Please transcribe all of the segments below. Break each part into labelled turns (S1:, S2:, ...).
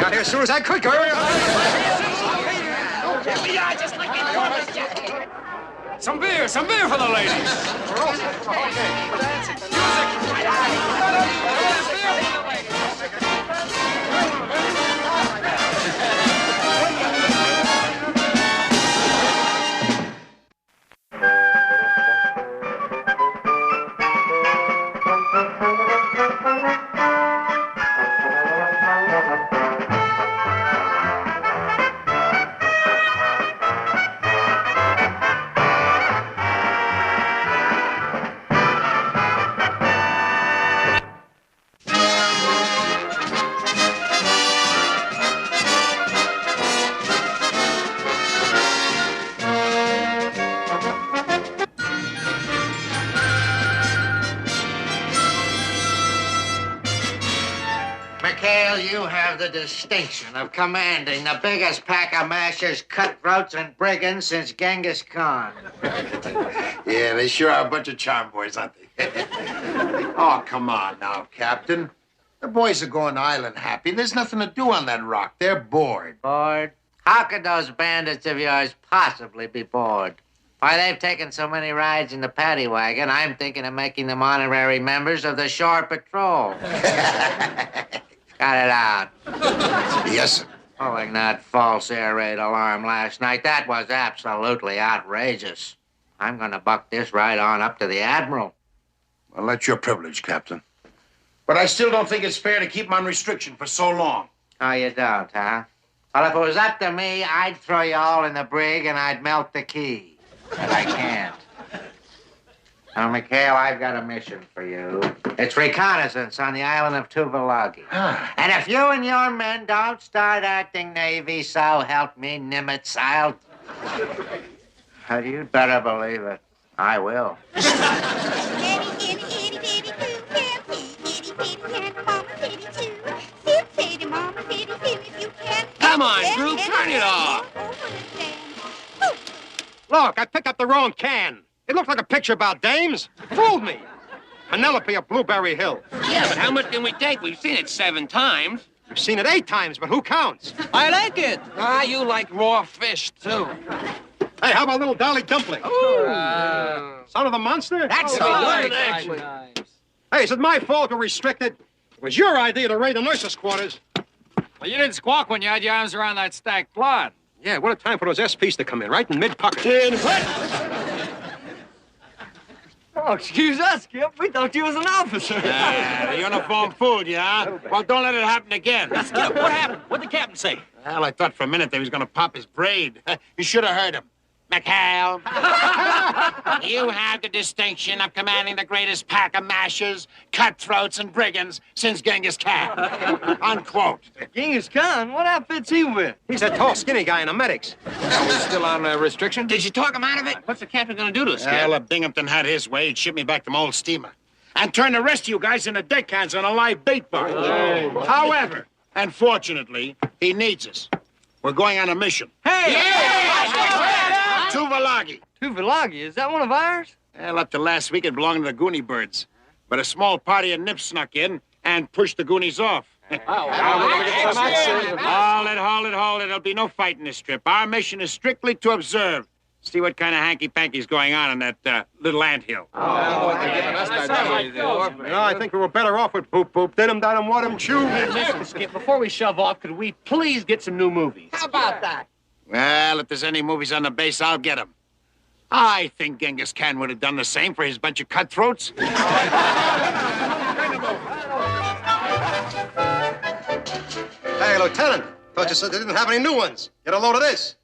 S1: got here as soon as I could. Go.
S2: Some beer for the ladies.
S3: McHale, you have the distinction of commanding the biggest pack of mashers, cutthroats, and brigands since Genghis Khan.
S4: Yeah, they sure are a bunch of charm boys, aren't they? Oh, come on now, Captain. The boys are going island happy. There's nothing to do on that rock. They're bored.
S3: Bored? How could those bandits of yours possibly be bored? Why, they've taken so many rides in the paddy wagon, I'm thinking of making them honorary members of the Shore Patrol. Cut it out.
S4: Yes, sir.
S3: Pulling that false air raid alarm last night, that was absolutely outrageous. I'm going to buck this right on up to the Admiral.
S4: Well, that's your privilege, Captain. But I still don't think it's fair to keep him on restriction for so long.
S3: Oh, you don't, huh? Well, if it was up to me, I'd throw you all in the brig and I'd melt the key. But I can't. Now, McHale, I've got a mission for you. It's reconnaissance on the island of Tuvalagi. And if you and your men don't start acting Navy, so help me, Nimitz, I'll... You'd better believe it. I will.
S2: Come on, Drew, turn it off.
S1: Look, I picked up the wrong can. It looked like a picture about dames. Fooled me. Penelope of Blueberry Hill.
S2: Yeah, but how much can we take? We've seen it 7 times.
S1: You've seen it 8 times, but who counts?
S2: I like it. Ah, you like raw fish, too.
S1: Hey, how about little Dolly Dumpling? Son of the monster?
S2: That's
S1: good,
S2: actually.
S1: Hey, is it my fault we're restricted? It was your idea to raid the nurses' quarters.
S5: Well, you didn't squawk when you had your arms around that stacked plot.
S1: Yeah, what a time for those SPs to come in, right in mid-pucker.
S6: Oh, excuse us, Skip. We thought you was an officer.
S4: The uniform fooled you, huh? Well, don't let it happen again.
S2: Skip, what happened? What'd the captain say?
S4: Well, I thought for a minute they was going to pop his braid. You should have heard him.
S3: McHale, you have the distinction of commanding the greatest pack of mashers, cutthroats, and brigands since Genghis Khan. Unquote.
S6: Genghis Khan? What outfit's he with?
S1: He's that tall, skinny guy in the medics.
S5: We're still on restriction?
S2: Did you talk him out of it? What's the captain gonna do to us, Skip?
S4: Well, if Binghamton had his way, he'd ship me back to my old steamer. And turn the rest of you guys into deckhands on a live bait bar. However, and fortunately, he needs us. We're going on a mission.
S6: Hey!
S4: Tuvalagi.
S6: Tuvalagi? Is that one of ours?
S4: Well, up to last week, it belonged to the Goonie birds. But a small party of nips snuck in and pushed the Goonies off. Hold it. There'll be no fight in this trip. Our mission is strictly to observe. See what kind of hanky-panky's going on in that little anthill.
S1: I think we were better off with Boop Boop. Did him, done him, what him, chew.
S2: Listen, Skip, before we shove off, could we please get some new movies?
S6: How about that?
S4: Well, if there's any movies on the base, I'll get them. I think Genghis Khan would have done the same for his bunch of cutthroats.
S1: Hey, Lieutenant. Thought you said they didn't have any new ones. Get a load of this.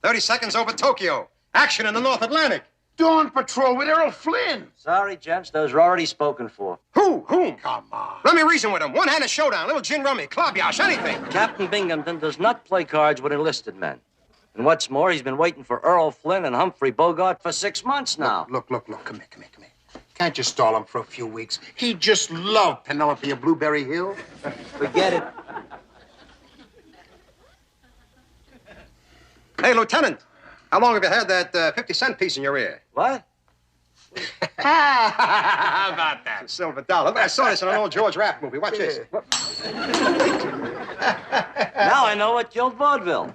S1: 30 seconds over Tokyo. Action in the North Atlantic.
S4: Dawn Patrol with Errol Flynn.
S7: Sorry, gents. Those were already spoken for.
S1: Who? Whom?
S4: Come on.
S1: Let me reason with him. One-handed showdown, little gin rummy, club-yash, anything.
S7: Captain Binghamton does not play cards with enlisted men. And what's more, he's been waiting for Errol Flynn and Humphrey Bogart for 6 months now.
S4: Look. Come here. Can't you stall him for a few weeks? He just loved Penelope of Blueberry Hill.
S7: Forget it.
S1: Hey, Lieutenant. How long have you had that 50-cent piece in your ear?
S7: What?
S1: How about that? It's a silver dollar. I saw this in an old George Raft movie. Watch this.
S7: Now I know what killed vaudeville.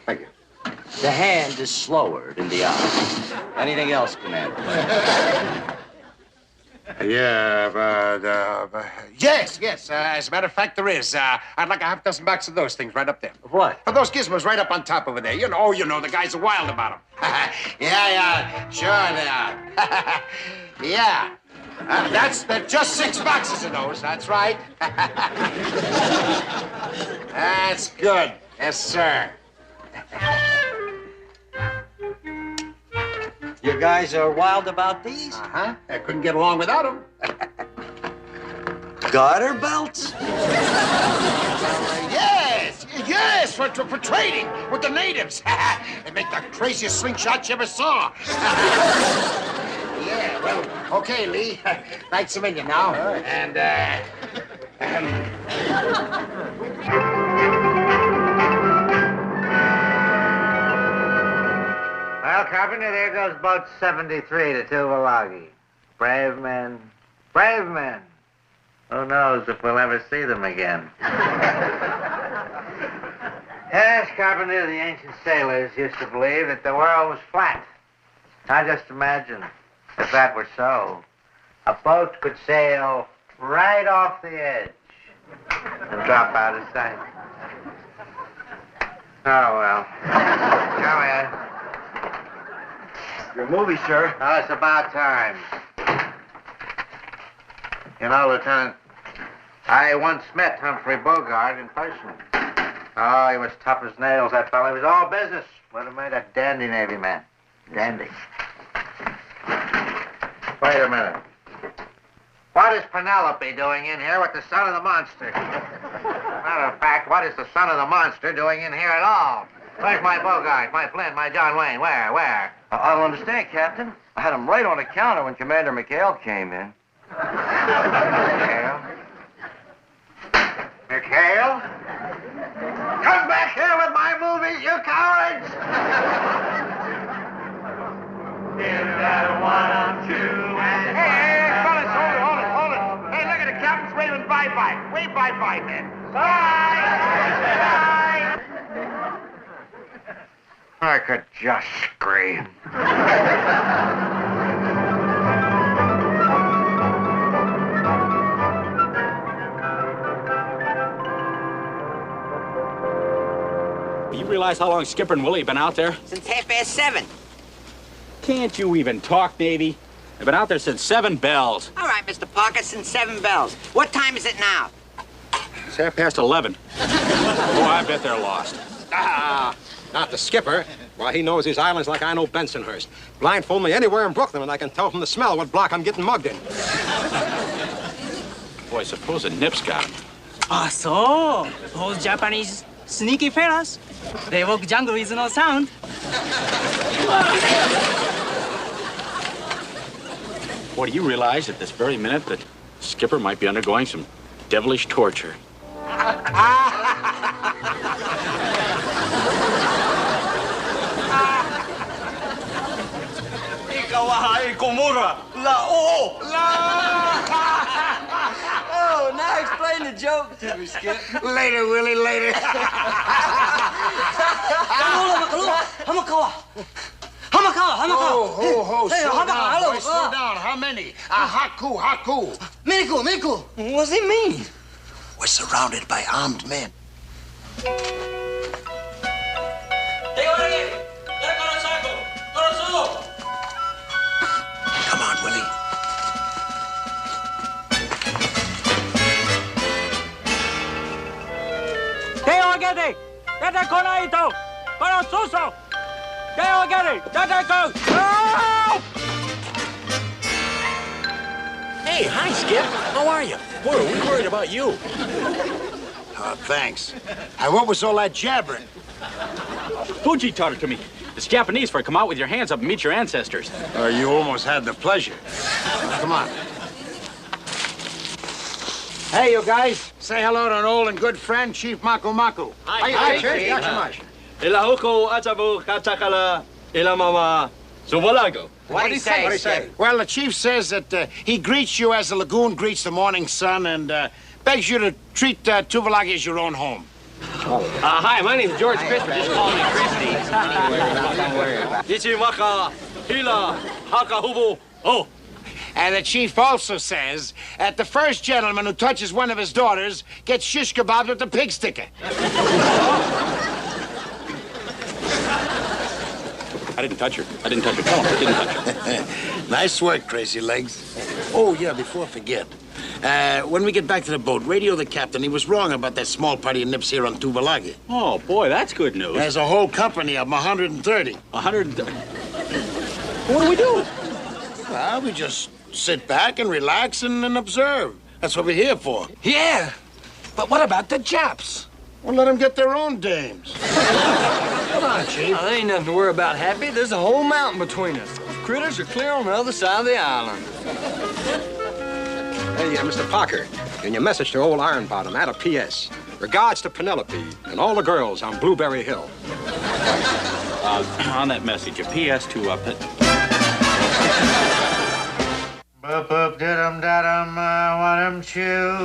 S1: Thank you.
S7: The hand is slower than the eye. Anything else, Commander?
S4: Yeah, but yes. As a matter of fact, there is. I'd like a half dozen boxes of those things right up there.
S7: What?
S4: But those gizmos right up on top over there. You know, the guys are wild about them. Yeah, sure they are. Yeah. That's just 6 boxes of those. That's right. That's good. Yes, sir.
S7: You guys are wild about these?
S4: Uh-huh. I couldn't get along without them.
S7: Garter belts?
S4: Yes, for trading with the natives. They make the craziest slingshot you ever saw. Yeah, well, okay, Lee. Nice to meet you now. Right. And,
S3: Well, Carpenter, there goes boat 73 to Tuvalagi. Brave men. Brave men. Who knows if we'll ever see them again. Yes, Carpenter, the ancient sailors used to believe that the world was flat. Now just imagine, if that were so, a boat could sail right off the edge and drop out of sight. Oh, well. Come here.
S1: Your movie, sir.
S3: Oh, it's about time. You know, Lieutenant, I once met Humphrey Bogart in person. Oh, he was tough as nails, that fellow. He was all business. Would have made a dandy Navy man. Dandy. Wait a minute. What is Penelope doing in here with the son of the monster? Matter of fact, what is the son of the monster doing in here at all? Where's my Bogart, my Flynn, my John Wayne? Where?
S7: I don't understand, Captain. I had him right on the counter when Commander McHale came in.
S3: McHale? Come back here with my movies, you cowards! Hey, fellas, hold it. Hey, look at the captain's waving bye-bye. Wave bye-bye, men. Bye! I could just scream.
S5: You realize how long Skipper and Willie have been out there?
S8: Since 7:30.
S5: Can't you even talk, Navy? They've been out there since 7 bells.
S8: All right, Mr. Parker, since 7 bells. What time is it now?
S5: It's 11:30. Oh, I bet they're lost.
S1: Not the skipper. Why, he knows these islands like I know Bensonhurst. Blindfold me anywhere in Brooklyn, and I can tell from the smell what block I'm getting mugged in.
S5: Boy, suppose a nip's got him.
S6: Ah, so those Japanese sneaky fellas. They walk jungle with no sound.
S5: Boy, do you realize at this very minute that Skipper might be undergoing some devilish torture?
S6: Oh, now explain the joke to me, Skip.
S4: Later, Willie, later. Ho, slow down, boy, slow down. How many? Haku.
S6: Miku. What's it mean?
S4: We're surrounded by armed men. Come on, Willie.
S2: Hey, hi, Skip. How are you? Boy, are we worried about you.
S4: Thanks. And what was all that jabbering?
S5: Fuji taught it to me. It's Japanese for come out with your hands up and meet your ancestors.
S4: You almost had the pleasure. Come on. Hey, you guys. Say hello to an old and good friend, Chief Maku.
S1: Hi, Chief. Yashimash.
S6: Ilahoko atabu katakala ilamama
S5: So what I go?
S8: What'd he say?
S1: What'd he say?
S4: Well, the chief says that he greets you as the lagoon greets the morning sun and begs you to treat Tuvalagi as your own home.
S2: Hi, my name's George Christopher. Just call me Christy.
S4: Oh. And the chief also says that the first gentleman who touches one of his daughters gets shish kebabs with the pig sticker.
S5: I didn't touch her. I didn't touch her. Tell him I didn't touch her.
S9: Nice work, Crazy Legs. Oh, yeah, before I forget. When we get back to the boat, radio the captain. He was wrong about that small party of nips here on Tuvalagi.
S5: Oh, boy, that's good news.
S4: There's a whole company of 130.
S5: 130. What do we do?
S9: Well, we just sit back and relax and observe. That's what we're here for.
S10: Yeah, but what about the Japs?
S4: Well, let them get their own dames.
S10: Come on, Chief. There ain't nothing to worry about, Happy. There's a whole mountain between us. Critters are clear on the other side of the island.
S1: Hey, Mr. Parker, in your message to old Iron Bottom, add a P.S. Regards to Penelope and all the girls on Blueberry Hill.
S5: On that message, a P.S. to
S3: Boop boop didum dadum, want 'em chew.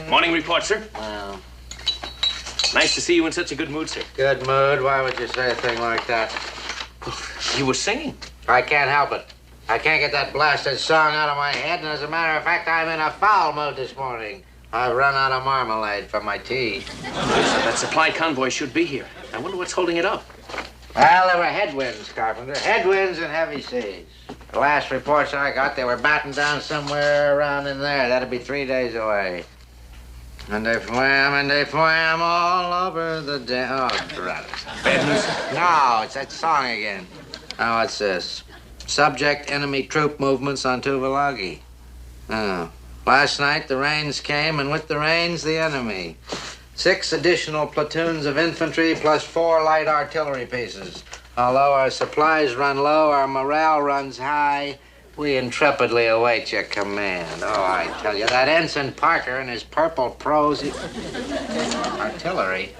S2: Morning report, sir. Nice to see you in such a good mood, sir.
S3: Good mood. Why would you say a thing like that?
S2: You were singing.
S3: I can't help it. I can't get that blasted song out of my head, and as a matter of fact, I'm in a foul mood this morning. I've run out of marmalade for my tea.
S2: That supply convoy should be here. I wonder what's holding it up.
S3: Well, there were headwinds, Carpenter. Headwinds and heavy seas. The last reports I got, they were battened down somewhere around in there. That'd be 3 days away. And they swam all over the dam. Oh, drat it.
S2: Bad news?
S3: No, it's that song again. Now, what's this? Subject enemy troop movements on Tuvalagi. Oh. Last night, the rains came, and with the rains, the enemy. 6 additional platoons of infantry plus 4 light artillery pieces. Although our supplies run low, our morale runs high. We intrepidly await your command. Oh, I tell you, that Ensign Parker and his purple prose... Artillery?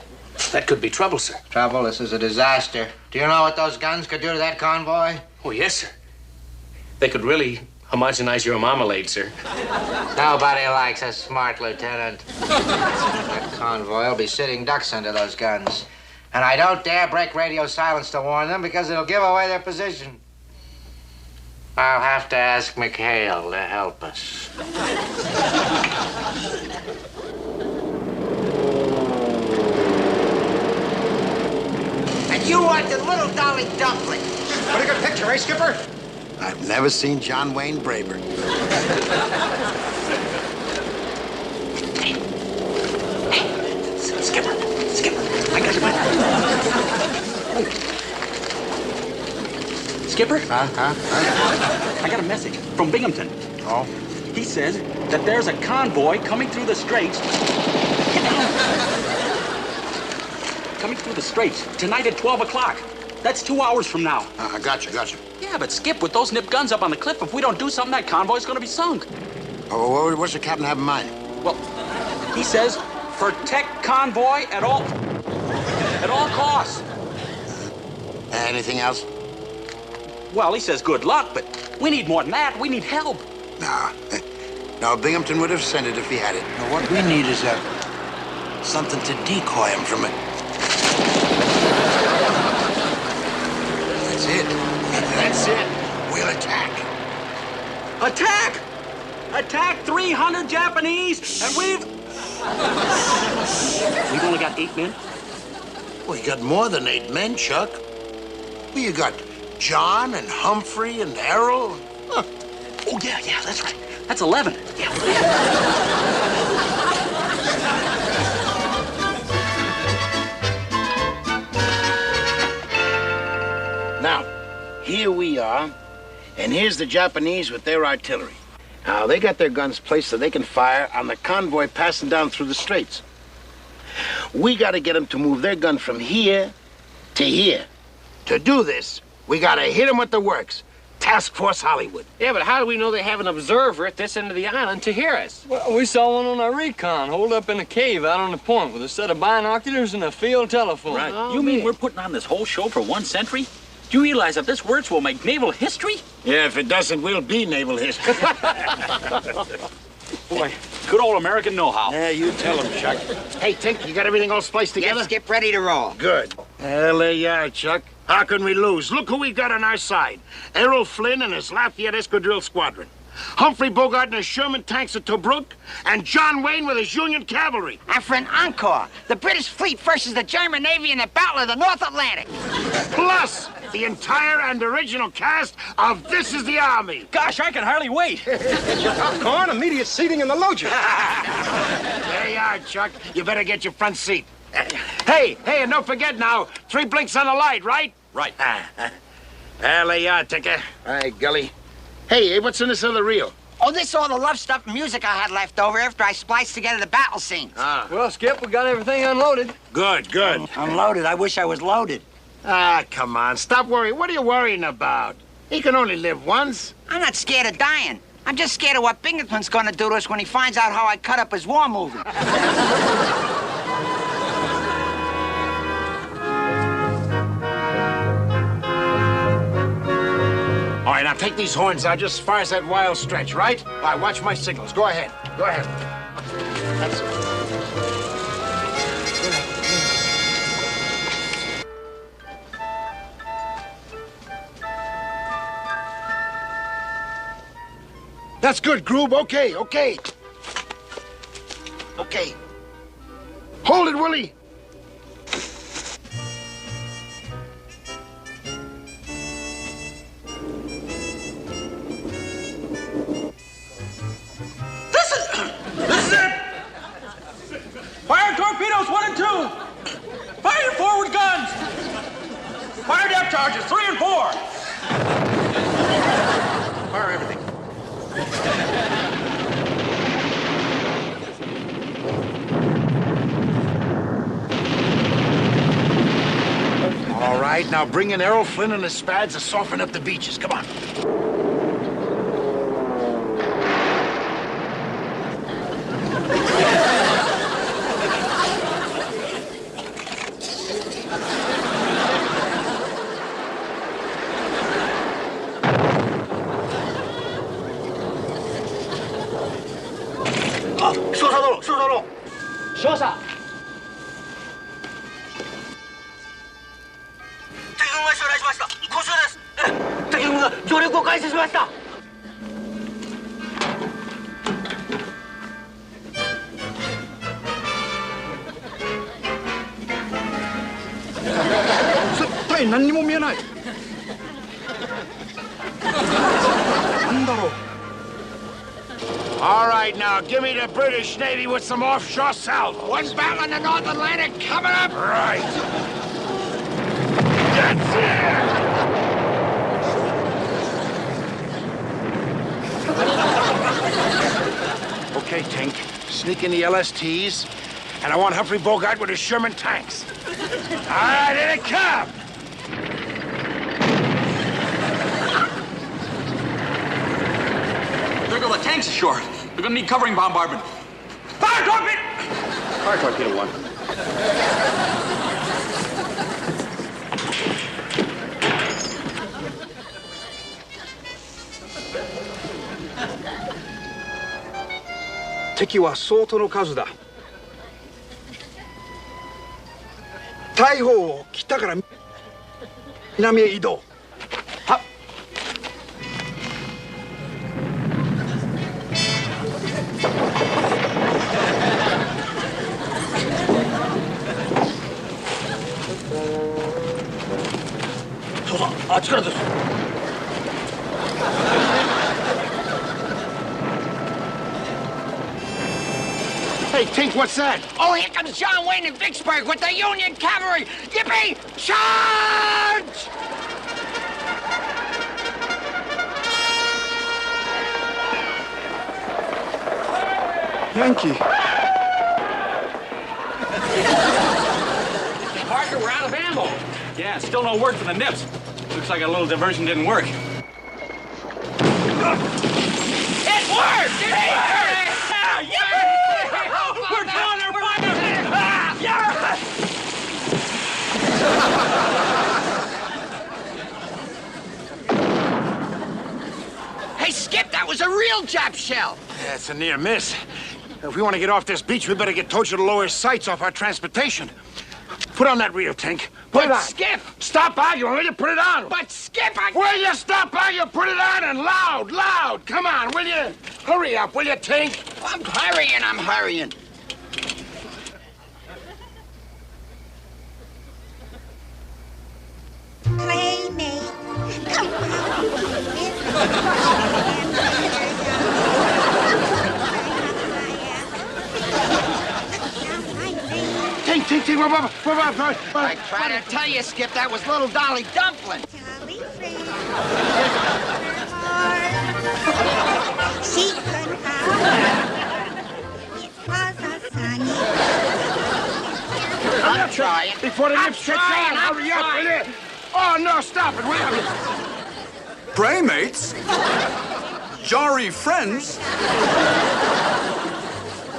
S2: That could be trouble, sir.
S3: Trouble? This is a disaster. Do you know what those guns could do to that convoy?
S2: Oh, yes, sir. They could really homogenize your marmalade, sir.
S3: Nobody likes a smart lieutenant. That convoy will be sitting ducks under those guns. And I don't dare break radio silence to warn them because it'll give away their position. I'll have to ask McHale to help us.
S8: And you want the little Dolly Dumpling.
S1: Pretty good picture, eh, Skipper?
S9: I've never seen John Wayne braver.
S2: Skipper, I got your Skipper? I got a message from Binghamton.
S9: Oh?
S2: He says that there's a convoy coming through the straits. Coming through the straits tonight at 12 o'clock. That's 2 hours from now.
S9: Gotcha.
S2: Yeah, but Skip, with those nip guns up on the cliff, if we don't do something, that convoy's gonna be sunk.
S9: Oh, what's the captain have in mind?
S2: Well, he says protect convoy at all costs.
S9: Anything else?
S2: Well, he says good luck, but we need more than that. We need help.
S9: Nah. No, Binghamton would have sent it if he had it. No, what we need is something to decoy him from it. That's it. We'll attack.
S2: Attack! Attack 300 Japanese, and we've only got 8 men.
S9: Well, you got more than 8 men, Chuck. Well, you got John and Humphrey and Errol.
S2: Huh. Oh, yeah, that's right. That's 11. Yeah.
S4: Now, here we are, and here's the Japanese with their artillery. Now, they got their guns placed so they can fire on the convoy passing down through the straits. We got to get them to move their gun from here to here. To do this, we got to hit them with the works. Task Force Hollywood.
S11: Yeah, but how do we know they have an observer at this end of the island to hear us?
S10: Well, we saw one on our recon, holed up in a cave out on the point with a set of binoculars and a field telephone.
S5: Right.
S11: Oh,
S5: You mean
S11: yeah.
S5: we're putting on this whole show for 1 century? Do you realize if this works, we'll make naval history?
S4: Yeah, if it doesn't, we'll be naval history.
S5: Boy, good old American know-how.
S4: Yeah, you tell him, Chuck. Hey, Tink, you got everything all spliced together?
S8: Yes, Skip, ready to roll.
S4: Good. Well, there you are, Chuck. How can we lose? Look who we got on our side. Errol Flynn and his Lafayette Escadrille Squadron. Humphrey Bogart and his Sherman tanks at Tobruk, and John Wayne with his Union cavalry.
S8: And for an encore, the British fleet versus the German Navy in the Battle of the North Atlantic.
S4: Plus, the entire and original cast of This Is the Army.
S2: Gosh, I can hardly wait.
S1: Popcorn, immediate seating in the loggia.
S4: There you are, Chuck. You better get your front seat. Hey, and don't forget now, 3 blinks on the light, right?
S5: Right.
S4: Well, there you are, Tinker. All right, Gully. Hey, what's in this other reel?
S8: Oh, this is all the love stuff and music I had left over after I spliced together the battle scenes.
S10: Well, Skip, we got everything unloaded.
S4: Good.
S8: Unloaded. I wish I was loaded.
S4: Come on. Stop worrying. What are you worrying about? He can only live once.
S8: I'm not scared of dying. I'm just scared of what Binghamton's gonna do to us when he finds out how I cut up his war movie.
S4: All right, now take these horns out just as far as that wild stretch, right? All right, watch my signals. Go ahead. That's it. That's good, Groob. Okay. Hold it, Willie.
S2: This is it! Fire torpedoes 1 and 2! Fire your forward guns! Fire depth charges 3 and 4! Fire everything.
S4: All right, now bring in Errol Flynn and his Spads to soften up the beaches. Come on. All right, now, give me the British Navy with some offshore salvo.
S8: One battle in the North Atlantic coming up.
S4: Right. That's it! Okay, Tink. Sneak in the LSTs, and I want Humphrey Bogart with his Sherman tanks. All right, here they come!
S2: There go the tanks ashore. They're gonna need covering bombardment. Fire torpedo!
S5: Fire torpedo 1.
S12: 敵は相当の数だ。大砲を北から南へ移動。はっ。
S2: そうそう、あっちからです。
S4: Hey, Tink, what's that?
S8: Oh, here comes John Wayne and Vicksburg with the Union cavalry. Yippee! Charge!
S12: Yankee.
S2: Parker, we're out of ammo.
S5: Yeah, still no word from the Nips. Looks like a little diversion didn't work.
S8: It worked! It worked!
S2: We're down there,
S8: Hey, Skip, that was a real Jap shell.
S9: Yeah, it's a near miss. If we want to get off this beach, we better get Tojo to lower his sights off our transportation. Put on that reel, Tink. Put it on.
S8: Skip!
S9: Stop arguing, will you? Put it on.
S8: But, Skip,
S9: Will you stop arguing? Put it on and loud, loud. Come on, will you? Hurry up, will you, Tink?
S8: I'm hurrying.
S13: Playmate, come
S9: Tink,
S8: I try to tell you, Skip, that was little Dolly Dumpling.
S13: Jolly friend, she couldn't have. It was a sunny.
S8: I'm trying.
S9: Before the nips catch on, hurry up, will you? Oh, no, stop it, will you?
S14: Playmates? Jarry friends?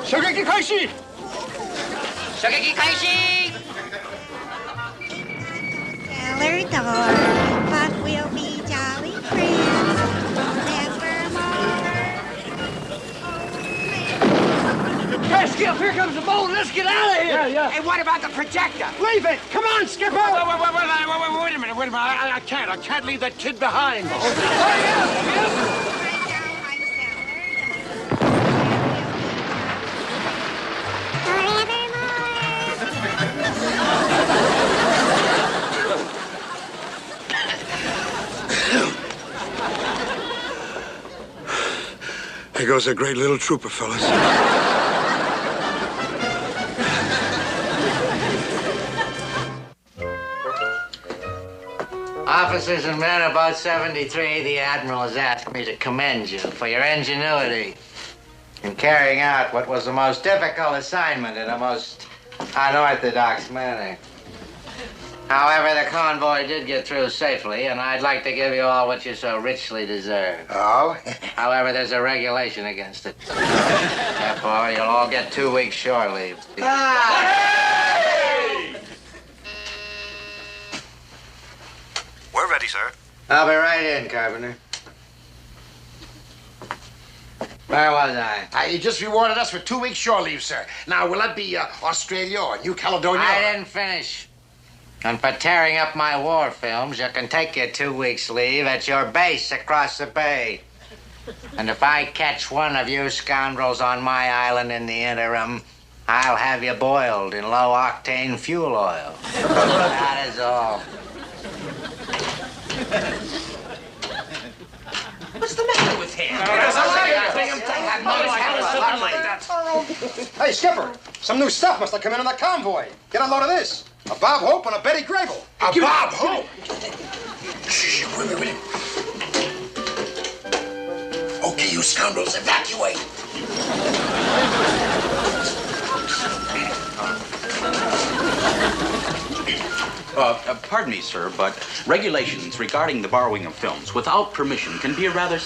S2: Shogeki Kaishi!
S8: Shogeki Kaishi!
S13: Cellar door, but we'll be jolly friends forevermore.
S2: Hey, Skip, here comes the boat. Let's get out of here. Yeah.
S8: Hey, what about the projector?
S2: Leave it. Come on, Skipper.
S9: Wait a minute. I can't leave that kid behind. There goes a great little trooper, fellas.
S3: Officers and men about 73, the Admiral has asked me to commend you for your ingenuity in carrying out what was the most difficult assignment in a most unorthodox manner. However, the convoy did get through safely, and I'd like to give you all what you so richly deserve.
S4: Oh?
S3: However, there's a regulation against it. Therefore, you'll all get 2 weeks shore leave.
S14: We're ready, sir.
S3: I'll be right in, Carpenter. Where was I?
S9: You just rewarded us for 2 weeks shore leave, sir. Now, will that be Australia or New Caledonia?
S3: I didn't finish. And for tearing up my war films, you can take your 2 weeks leave at your base across the bay. And if I catch one of you scoundrels on my island in the interim, I'll have you boiled in low-octane fuel oil. That is all.
S8: What's the matter with him?
S1: Hey, Skipper, some new stuff must have come in on the convoy. Get a load of this. A Bob Hope and a Betty Grable.
S9: A Bob Hope? Shh, will you? Okay, you scoundrels, evacuate.
S5: Pardon me, sir, but regulations regarding the borrowing of films without permission can be a rather...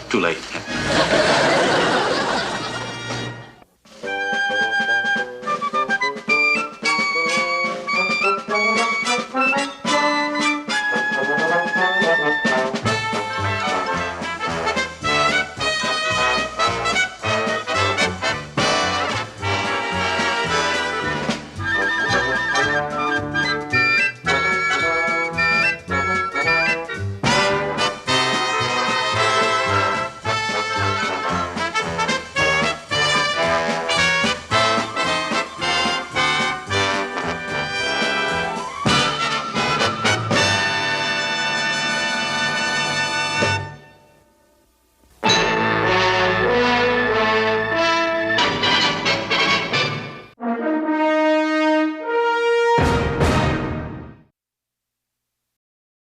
S5: Too late.